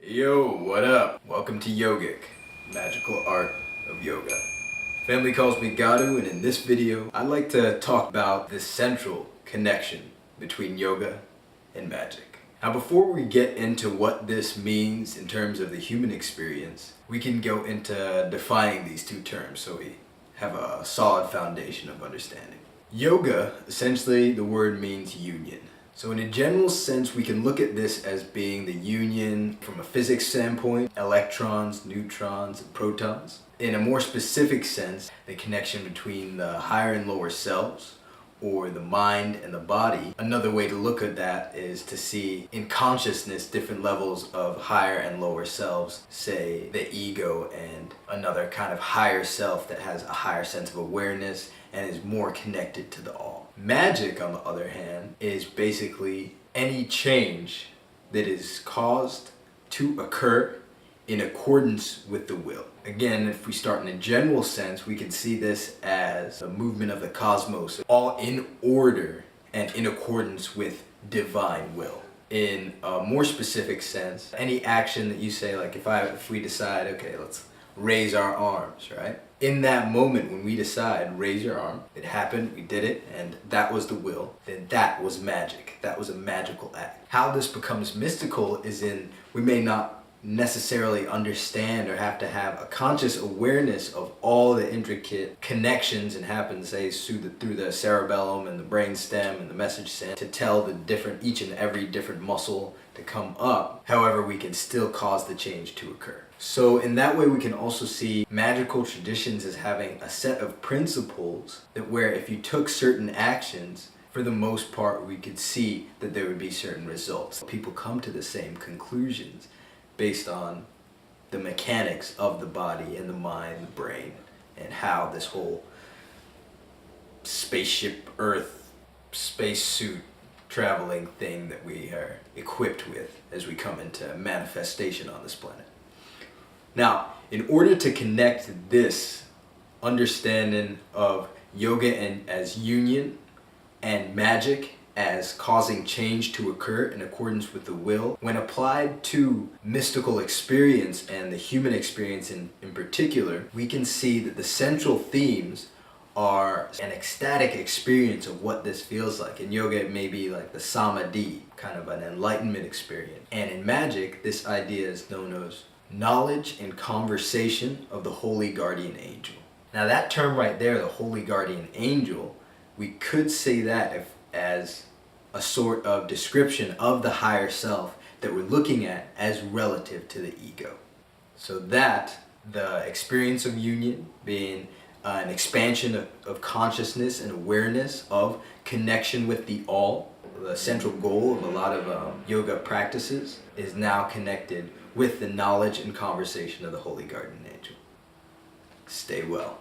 Yo, what up? Welcome to YOGICK, Magical Art of Yoga. Family calls me Gadu, and in this video, I'd like to talk about the central connection between yoga and magic. Now, before we get into what this means in terms of the human experience, we can go into defining these two terms so we have a solid foundation of understanding. Yoga, essentially, the word means union. So in a general sense, we can look at this as being the union from a physics standpoint, electrons, neutrons, and protons. In a more specific sense, the connection between the higher and lower selves, or the mind and the body. Another way to look at that is to see in consciousness different levels of higher and lower selves, say the ego and another kind of higher self that has a higher sense of awareness and is more connected to the all. Magic, on the other hand, is basically any change that is caused to occur in accordance with the will. Again, if we start in a general sense, we can see this as a movement of the cosmos, all in order and in accordance with divine will. In a more specific sense, any action that you say, like if we decide, okay, let's raise our arms, right? In that moment when we decide, raise your arm, it happened, we did it, and that was the will, then that was magic. That was a magical act. How this becomes mystical is in, we may not necessarily understand or have to have a conscious awareness of all the intricate connections and happens, say, through the cerebellum and the brain stem and the message sent to tell the different, each and every different muscle to come up. However, we can still cause the change to occur. So in that way, we can also see magical traditions as having a set of principles that where if you took certain actions, for the most part, we could see that there would be certain results. People come to the same conclusions based on the mechanics of the body and the mind, the brain, and how this whole spaceship Earth, spacesuit traveling thing that we are equipped with as we come into manifestation on this planet. Now, in order to connect this understanding of yoga and as union and magic as causing change to occur in accordance with the will, when applied to mystical experience and the human experience in particular, we can see that the central themes are an ecstatic experience of what this feels like. In yoga, it may be like the Samadhi, kind of an enlightenment experience. And in magic, this idea is known as knowledge and conversation of the holy guardian angel. Now that term right there, the holy guardian angel, we could say that as a sort of description of the higher self that we're looking at as relative to the ego. So that the experience of union being an expansion of consciousness and awareness of connection with the all, the central goal of a lot of yoga practices, is now connected with the knowledge and conversation of the holy guardian angel. Stay well.